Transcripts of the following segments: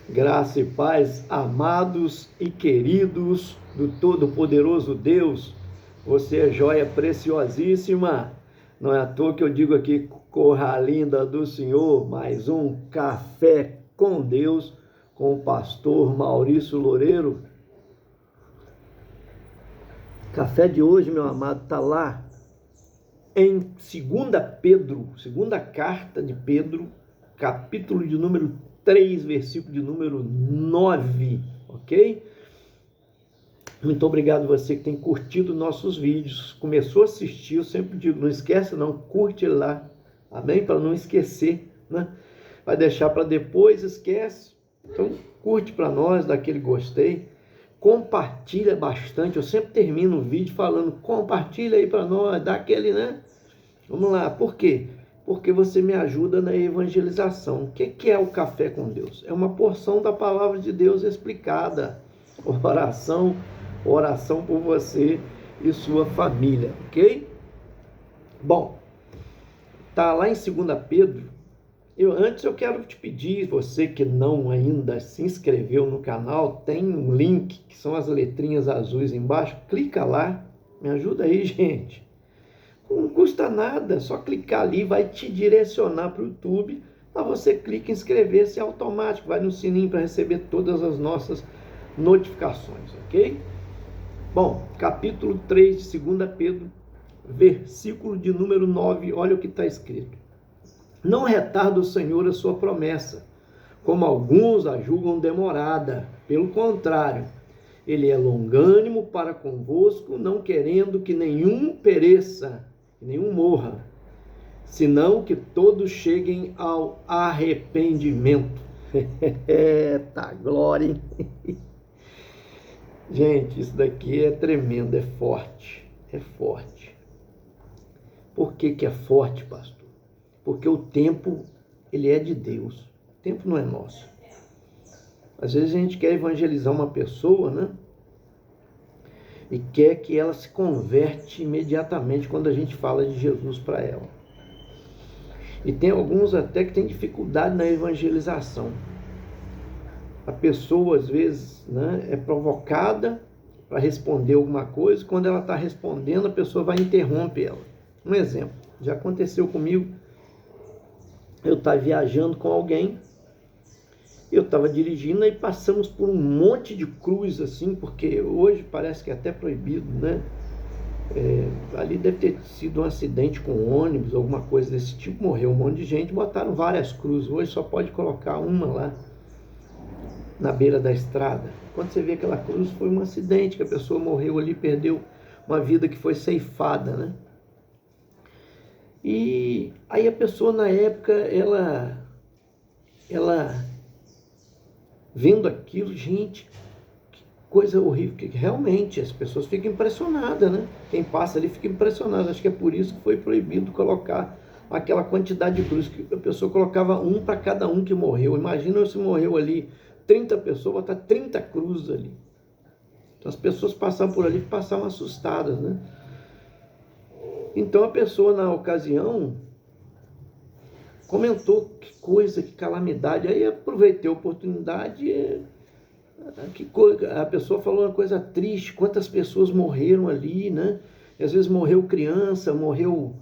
Graça e paz, amados e queridos do Todo-Poderoso Deus, você é joia preciosíssima. Não é à toa que eu digo aqui, corra linda do Senhor, mais um Café com Deus, com o pastor Maurício Loureiro. Café de hoje, meu amado, está lá em 2 Pedro, segunda carta de Pedro, capítulo de número 3, versículo de número 9, ok? Muito obrigado você que tem curtido nossos vídeos, começou a assistir, eu sempre digo, não esquece não, curte lá, amém? Para não esquecer, né? Vai deixar para depois, esquece, então curte para nós, dá aquele gostei, compartilha bastante, eu sempre termino o vídeo falando, compartilha aí para nós, dá aquele, né? Vamos lá, por quê? Porque você me ajuda na evangelização. O que é o Café com Deus? É uma porção da palavra de Deus explicada. Oração por você e sua família, ok? Bom, tá lá em 2 Pedro. Antes eu quero te pedir, você que não ainda se inscreveu no canal, tem um link, que são as letrinhas azuis embaixo, clica lá, me ajuda aí, gente. Não custa nada, só clicar ali, vai te direcionar para o YouTube, mas você clica em inscrever-se automático, vai no sininho para receber todas as nossas notificações, ok? Bom, capítulo 3 de 2 Pedro, versículo de número 9, olha o que está escrito. Não retarda o Senhor a sua promessa, como alguns a julgam demorada, pelo contrário, ele é longânimo para convosco, não querendo que nenhum pereça, nenhum morra, senão que todos cheguem ao arrependimento. Eita glória, hein? Gente, isso daqui é tremendo, é forte, é forte. Por que que é forte, pastor? Porque o tempo, ele é de Deus, o tempo não é nosso. Às vezes a gente quer evangelizar uma pessoa, né? E quer que ela se converte imediatamente quando a gente fala de Jesus para ela. E tem alguns até que têm dificuldade na evangelização. A pessoa, às vezes, né, é provocada para responder alguma coisa, quando ela está respondendo, a pessoa vai e interrompe ela. Um exemplo, já aconteceu comigo, eu estava viajando com alguém, eu estava dirigindo e passamos por um monte de cruz, assim, porque hoje parece que é até proibido, né? Ali deve ter sido um acidente com ônibus, alguma coisa desse tipo, morreu um monte de gente, botaram várias cruzes, hoje só pode colocar uma lá, na beira da estrada. Quando você vê aquela cruz, foi um acidente, que a pessoa morreu ali, perdeu uma vida que foi ceifada, né? E aí a pessoa, na época, ela vendo aquilo, gente, que coisa horrível, que realmente as pessoas ficam impressionadas, né? Quem passa ali fica impressionado, acho que é por isso que foi proibido colocar aquela quantidade de cruz, que a pessoa colocava um para cada um que morreu. Imagina se morreu ali 30 pessoas, botar 30 cruzes ali. Então as pessoas passavam por ali, passavam assustadas, né? Então a pessoa, na ocasião, comentou, que coisa, que calamidade. Aí aproveitei a oportunidade, a pessoa falou uma coisa triste, quantas pessoas morreram ali, né? E às vezes morreu criança, morreu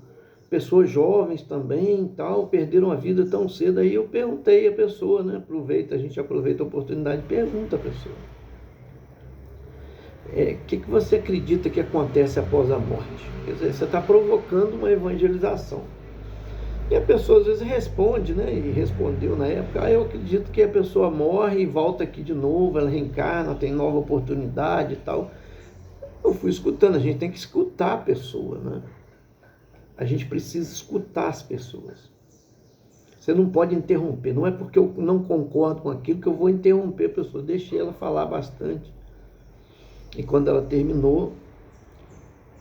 pessoas jovens também, tal, perderam a vida tão cedo. Aí eu perguntei à pessoa, né? A gente aproveita a oportunidade e pergunta à pessoa. O que você acredita que acontece após a morte? Quer dizer, você está provocando uma evangelização. E a pessoa às vezes responde, né? E respondeu na época, eu acredito que a pessoa morre e volta aqui de novo, ela reencarna, tem nova oportunidade e tal. Eu fui escutando, a gente tem que escutar a pessoa, né? A gente precisa escutar as pessoas. Você não pode interromper, não é porque eu não concordo com aquilo que eu vou interromper a pessoa, deixei ela falar bastante. E quando ela terminou,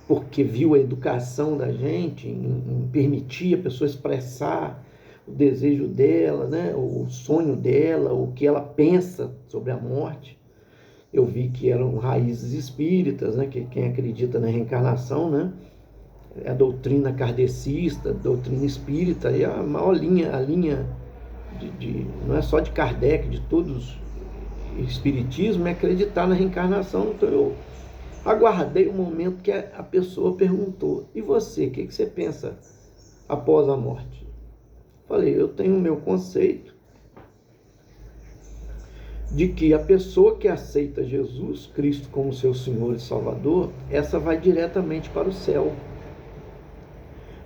porque viu a educação da gente em permitir a pessoa expressar o desejo dela, né, o sonho dela, o que ela pensa sobre a morte, eu vi que eram raízes espíritas, né, que quem acredita na reencarnação, né, a doutrina kardecista, a doutrina espírita, e a maior linha, não é só de Kardec, de todos espiritismo é acreditar na reencarnação. Então eu aguardei o momento que a pessoa perguntou: e você, o que você pensa após a morte? Falei: eu tenho o meu conceito de que a pessoa que aceita Jesus Cristo como seu Senhor e Salvador, essa vai diretamente para o céu.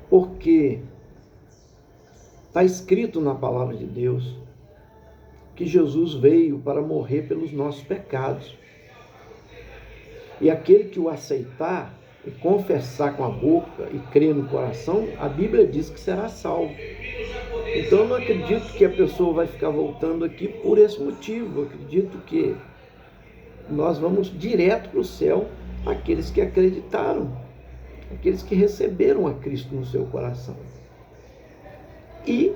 Porque está escrito na palavra de Deus que Jesus veio para morrer pelos nossos pecados. E aquele que o aceitar e confessar com a boca e crer no coração, a Bíblia diz que será salvo. Então eu não acredito que a pessoa vai ficar voltando aqui por esse motivo. Eu acredito que nós vamos direto para o céu, aqueles que acreditaram, aqueles que receberam a Cristo no seu coração. E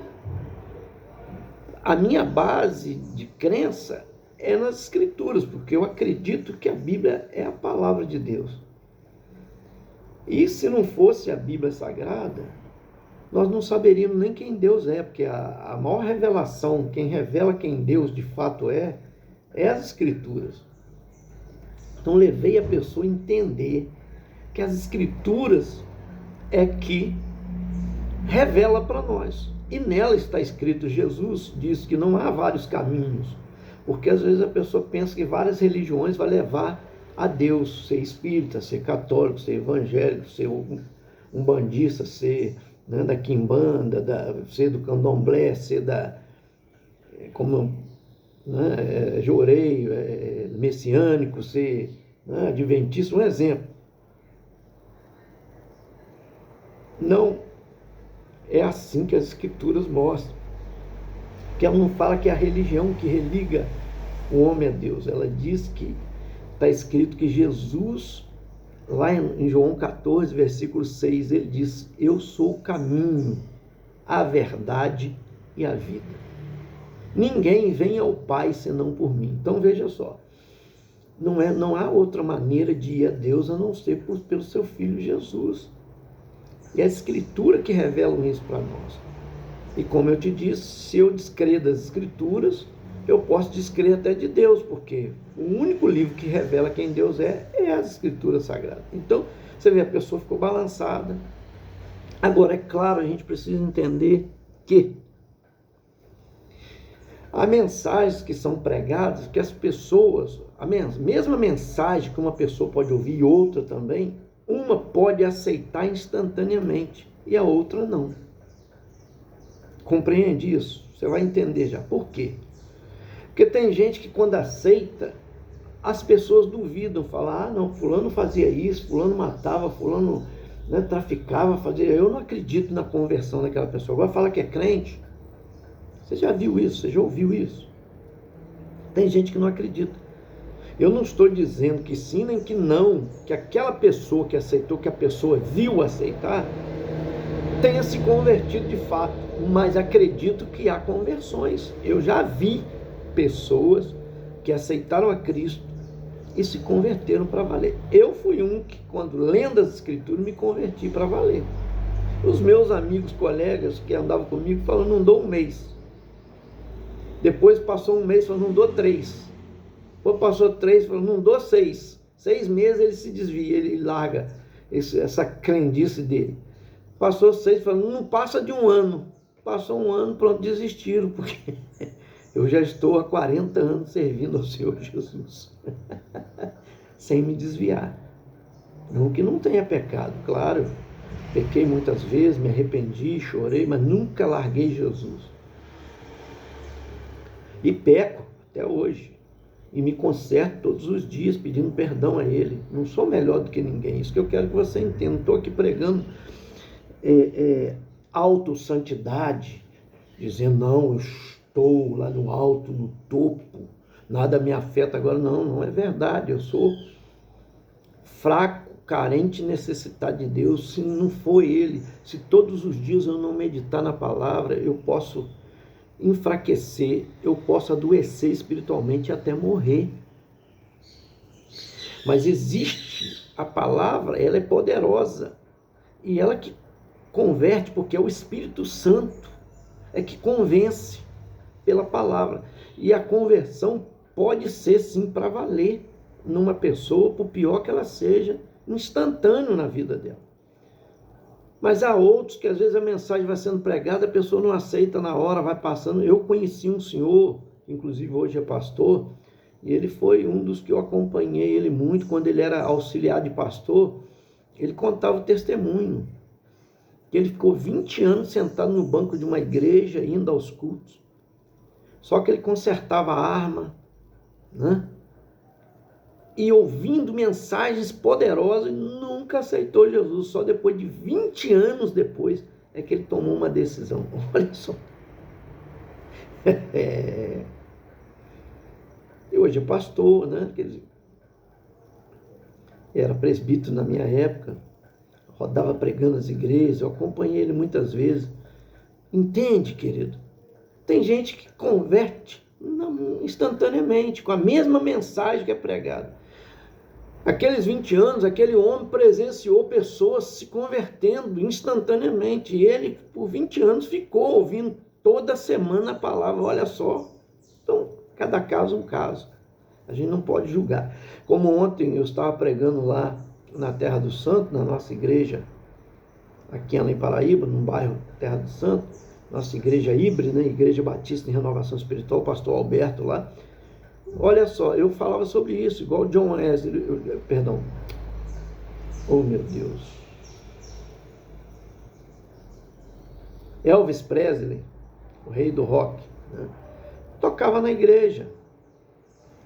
a minha base de crença é nas Escrituras, porque eu acredito que a Bíblia é a palavra de Deus. E se não fosse a Bíblia Sagrada, nós não saberíamos nem quem Deus é, porque a maior revelação, quem revela quem Deus de fato é as Escrituras. Então levei a pessoa a entender que as Escrituras é que revela para nós. E nela está escrito, Jesus diz que não há vários caminhos, porque às vezes a pessoa pensa que várias religiões vai levar a Deus, ser espírita, ser católico, ser evangélico, ser umbandista, ser da quimbanda, ser do candomblé, ser joreio, messiânico, ser adventista, um exemplo. Não é assim que as Escrituras mostram. Que ela não fala que é a religião que religa o homem a Deus. Ela diz que está escrito que Jesus, lá em João 14, versículo 6, ele diz: eu sou o caminho, a verdade e a vida. Ninguém vem ao Pai senão por mim. Então veja só, não há outra maneira de ir a Deus a não ser pelo seu Filho Jesus. E a Escritura que revela isso para nós. E como eu te disse, se eu descrer das Escrituras, eu posso descrer até de Deus, porque o único livro que revela quem Deus é as Escrituras Sagradas. Então, você vê, a pessoa ficou balançada. Agora, é claro, a gente precisa entender que há mensagens que são pregadas, que as pessoas, a mesma mensagem que uma pessoa pode ouvir e outra também, uma pode aceitar instantaneamente e a outra não. Compreende isso? Você vai entender já. Por quê? Porque tem gente que quando aceita, as pessoas duvidam, falam: não, fulano fazia isso, fulano matava, fulano traficava, fazia... Eu não acredito na conversão daquela pessoa. Agora fala que é crente. Você já viu isso? Você já ouviu isso? Tem gente que não acredita. Eu não estou dizendo que sim nem que não, que aquela pessoa que aceitou, que a pessoa viu aceitar, tenha se convertido de fato, mas acredito que há conversões. Eu já vi pessoas que aceitaram a Cristo e se converteram para valer. Eu fui um que, quando lendo as Escrituras, me converti para valer. Os meus amigos, colegas que andavam comigo, falaram: não dou um mês. Depois passou um mês, falou: não dou 3. Depois passou 3, falou: não dou 6. 6 meses ele se desvia, ele larga essa crendice dele. Passou 6, falou: não passa de 1 ano. Passou 1 ano, pronto, desistiram, porque eu já estou há 40 anos servindo ao Senhor Jesus, sem me desviar. Não que não tenha pecado, claro, pequei muitas vezes, me arrependi, chorei, mas nunca larguei Jesus. E peco até hoje. E me conserto todos os dias pedindo perdão a Ele. Não sou melhor do que ninguém. Isso que eu quero que você entenda. Não estou aqui pregando autossantidade, dizendo: não, eu estou lá no alto, no topo, nada me afeta agora. Não, não é verdade. Eu sou fraco, carente, necessitado de Deus. Se não for Ele, se todos os dias eu não meditar na palavra, eu posso enfraquecer, eu posso adoecer espiritualmente e até morrer. Mas existe a palavra, ela é poderosa, e ela que converte, porque é o Espírito Santo é que convence pela palavra. E a conversão pode ser sim para valer numa pessoa, por pior que ela seja, instantâneo na vida dela. Mas há outros que às vezes a mensagem vai sendo pregada, a pessoa não aceita na hora, vai passando. Eu conheci um senhor, inclusive hoje é pastor, e ele foi um dos que eu acompanhei ele muito, quando ele era auxiliar de pastor. Ele contava o testemunho, que ele ficou 20 anos sentado no banco de uma igreja, indo aos cultos. Só que ele consertava a arma, né? E ouvindo mensagens poderosas, nunca aceitou Jesus. Só depois de 20 anos depois é que ele tomou uma decisão. Olha só. E hoje é pastor, né? Quer dizer, era presbítero na minha época, rodava pregando as igrejas, eu acompanhei ele muitas vezes. Entende, querido? Tem gente que converte instantaneamente, com a mesma mensagem que é pregada. Aqueles 20 anos, aquele homem presenciou pessoas se convertendo instantaneamente. E ele, por 20 anos, ficou ouvindo toda semana a palavra. Olha só. Então, cada caso um caso. A gente não pode julgar. Como ontem eu estava pregando lá na Terra do Santo, na nossa igreja, aqui em Paraíba, no bairro Terra do Santo, nossa igreja híbrida, né? Igreja Batista em Renovação Espiritual, pastor Alberto lá. Olha só, eu falava sobre isso, igual John Wesley, perdão. Oh, meu Deus. Elvis Presley, o rei do rock, né? Tocava na igreja,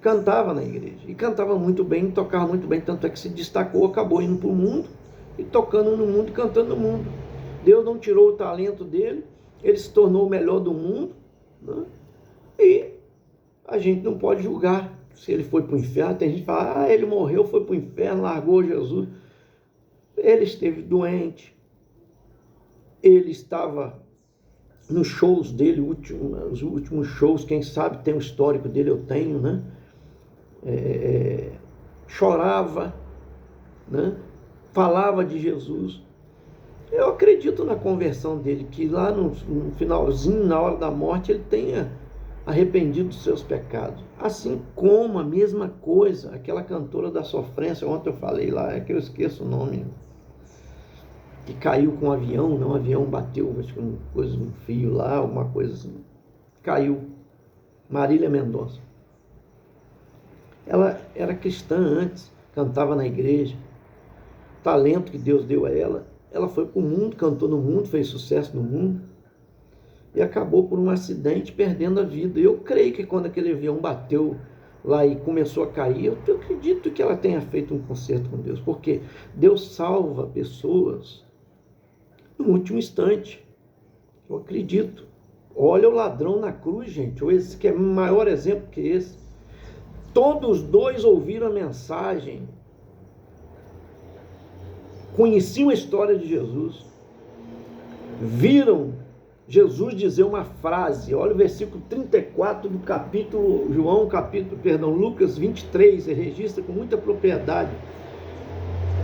cantava na igreja, e cantava muito bem, tocava muito bem, tanto é que se destacou, acabou indo para o mundo, e tocando no mundo, e cantando no mundo. Deus não tirou o talento dele, ele se tornou o melhor do mundo, né? E a gente não pode julgar se ele foi para o inferno. Tem gente que fala, ele morreu, foi para o inferno, largou Jesus. Ele esteve doente, ele estava nos shows dele, os últimos shows, quem sabe tem o histórico dele, eu tenho, né? Chorava, né? Falava de Jesus. Eu acredito na conversão dele, que lá no finalzinho, na hora da morte, ele tenha arrependido dos seus pecados. Assim como a mesma coisa, aquela cantora da sofrência, ontem eu falei lá, é que eu esqueço o nome, que caiu com um avião, não, um avião bateu, acho que um fio lá, alguma coisa assim, caiu. Marília Mendonça. Ela era cristã antes, cantava na igreja, talento que Deus deu a ela. Ela foi para o mundo, cantou no mundo, fez sucesso no mundo, e acabou por um acidente perdendo a vida. Eu creio que quando aquele avião bateu lá e começou a cair, eu acredito que ela tenha feito um concerto com Deus, porque Deus salva pessoas no último instante. Eu acredito. Olha o ladrão na cruz, gente. Esse que é maior exemplo que esse. Todos dois ouviram a mensagem, conheciam a história de Jesus, viram Jesus dizer uma frase. Olha o versículo 34 do capítulo, Lucas 23, ele registra com muita propriedade.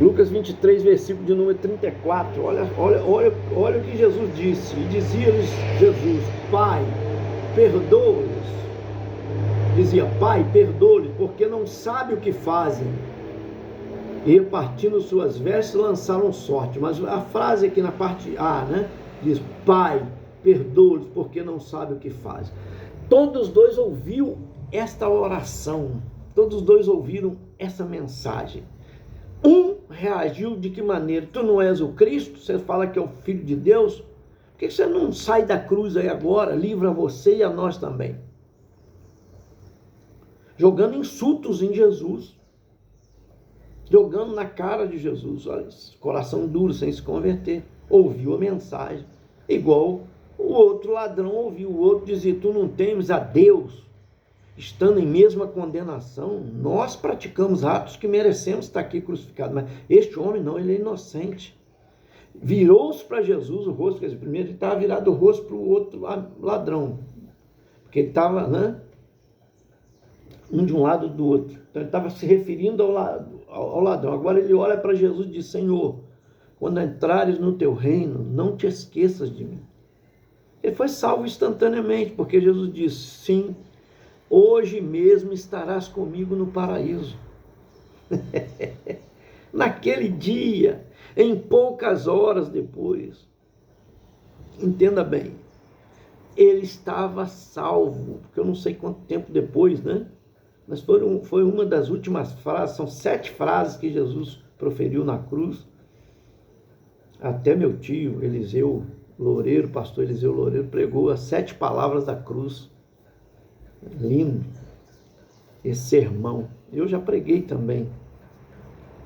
Lucas 23, versículo de número 34, olha o que Jesus disse. E dizia-lhes Jesus, Pai, perdoa-lhes. Dizia, Pai, perdoa-lhes, porque não sabe o que fazem. E repartindo suas vestes, lançaram sorte. Mas a frase aqui na parte A, né, diz, Pai, perdoa-lhes, porque não sabe o que fazem. Todos dois ouviram esta oração, todos dois ouviram essa mensagem. Um reagiu de que maneira? Tu não és o Cristo? Você fala que é o Filho de Deus? Por que você não sai da cruz aí agora? Livra você e a nós também. Jogando insultos em Jesus. Jogando na cara de Jesus. Olha, coração duro, sem se converter. Ouviu a mensagem. Igual o outro ladrão ouviu. O outro dizia, tu não temes a Deus? Estando em mesma condenação, nós praticamos atos que merecemos estar aqui crucificado, mas este homem não, ele é inocente. Virou-se para Jesus o rosto, quer dizer, primeiro ele estava virado o rosto para o outro ladrão, porque ele estava, né, um de um lado do outro, então ele estava se referindo ao ladrão. Agora ele olha para Jesus e diz, Senhor, quando entrares no teu reino, não te esqueças de mim. Ele foi salvo instantaneamente, porque Jesus disse, sim, hoje mesmo estarás comigo no paraíso. Naquele dia, em poucas horas depois, entenda bem, ele estava salvo, porque eu não sei quanto tempo depois, né? Mas foi uma das últimas frases, são 7 frases que Jesus proferiu na cruz. Até meu tio, Eliseu Loureiro, pastor Eliseu Loureiro, pregou as 7 palavras da cruz. Lindo esse sermão. Eu já preguei também,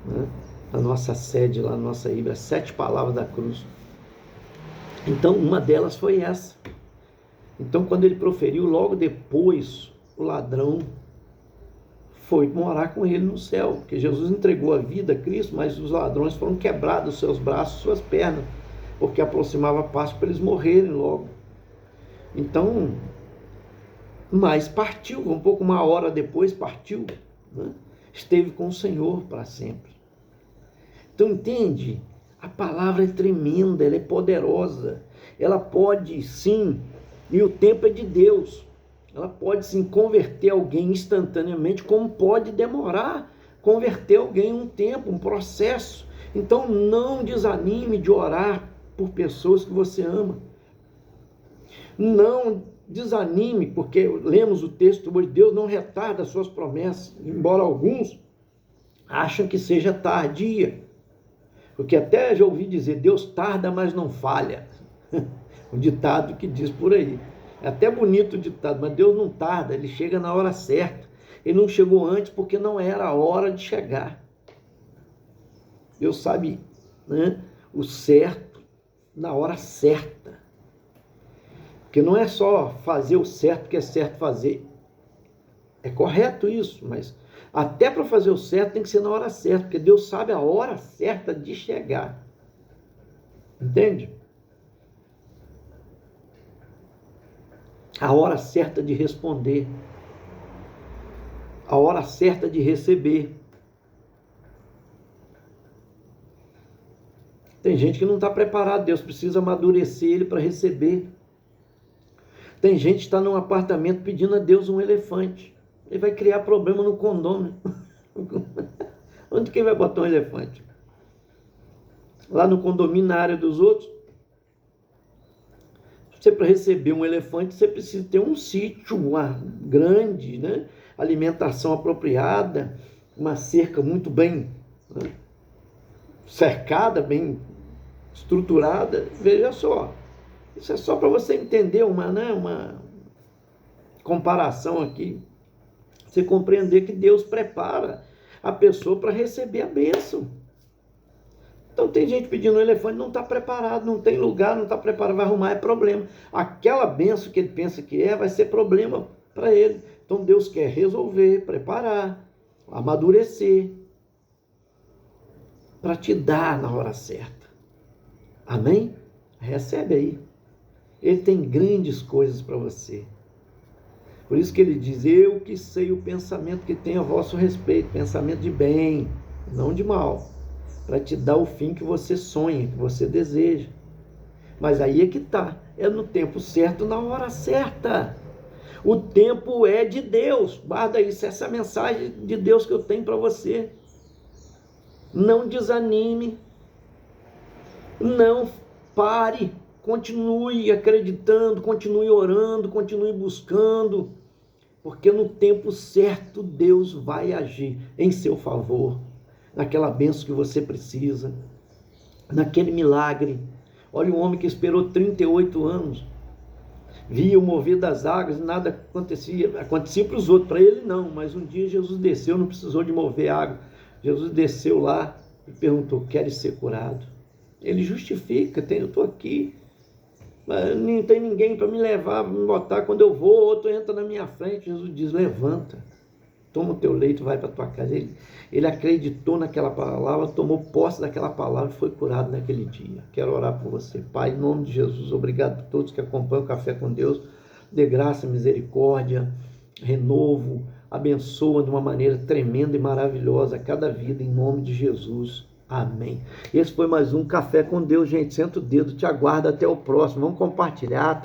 né? Na nossa sede, lá na nossa Híbria, as 7 palavras da cruz. Então, uma delas foi essa. Então, quando ele proferiu, logo depois, o ladrão foi morar com ele no céu, porque Jesus entregou a vida a Cristo, mas os ladrões foram quebrados, seus braços, suas pernas, porque aproximava a Páscoa para eles morrerem logo. Então, mas partiu, um pouco uma hora depois partiu, né? Esteve com o Senhor para sempre. Então, entende? A palavra é tremenda, ela é poderosa, ela pode sim, e o tempo é de Deus, ela pode sim converter alguém instantaneamente, como pode demorar converter alguém um tempo, um processo. Então não desanime de orar por pessoas que você ama. Não desanime, porque lemos o texto hoje, Deus não retarda as suas promessas, embora alguns acham que seja tardia. Porque até já ouvi dizer, Deus tarda, mas não falha. Um ditado que diz por aí. É até bonito o ditado, mas Deus não tarda, ele chega na hora certa. Ele não chegou antes porque não era a hora de chegar. Deus sabe, né, o certo na hora certa. Porque não é só fazer o certo que é certo fazer. É correto isso, mas até para fazer o certo tem que ser na hora certa, porque Deus sabe a hora certa de chegar. Entende? A hora certa de responder. A hora certa de receber. Tem gente que não está preparado, Deus precisa amadurecer ele para receber. Tem gente que está num apartamento pedindo a Deus um elefante. Ele vai criar problema no condomínio. Onde que vai botar um elefante? Lá no condomínio, na área dos outros? Você, para receber um elefante, você precisa ter um sítio grande, né? Alimentação apropriada, uma cerca muito bem, né, cercada, bem estruturada. Veja só, isso é só para você entender uma comparação aqui. Você compreender que Deus prepara a pessoa para receber a bênção. Então tem gente pedindo um elefante, não está preparado, não tem lugar, não está preparado, vai arrumar, é problema. Aquela bênção que ele pensa que vai ser problema para ele. Então Deus quer resolver, preparar, amadurecer, para te dar na hora certa. Amém? Recebe aí. Ele tem grandes coisas para você. Por isso que ele diz, eu que sei o pensamento que tem a vosso respeito, pensamento de bem, não de mal, para te dar o fim que você sonha, que você deseja. Mas aí é que está, é no tempo certo, na hora certa. O tempo é de Deus, guarda isso, essa mensagem de Deus que eu tenho para você. Não desanime, não pare, continue acreditando, continue orando, continue buscando, porque no tempo certo Deus vai agir em seu favor, naquela bênção que você precisa, naquele milagre. Olha um homem que esperou 38 anos, via o mover das águas e nada acontecia para os outros, para ele não, mas um dia Jesus desceu, não precisou de mover água, Jesus desceu lá e perguntou, queres ser curado? Ele justifica, eu estou aqui, mas não tem ninguém para me levar, para me botar, quando eu vou, outro entra na minha frente, Jesus diz, levanta, toma o teu leito, vai para a tua casa. Ele acreditou naquela palavra, tomou posse daquela palavra e foi curado naquele dia. Quero orar por você, Pai, em nome de Jesus, obrigado por todos que acompanham o Café com Deus, dê graça, misericórdia, renovo, abençoa de uma maneira tremenda e maravilhosa cada vida, em nome de Jesus. Amém. Esse foi mais um Café com Deus, gente. Senta o dedo, te aguardo até o próximo. Vamos compartilhar.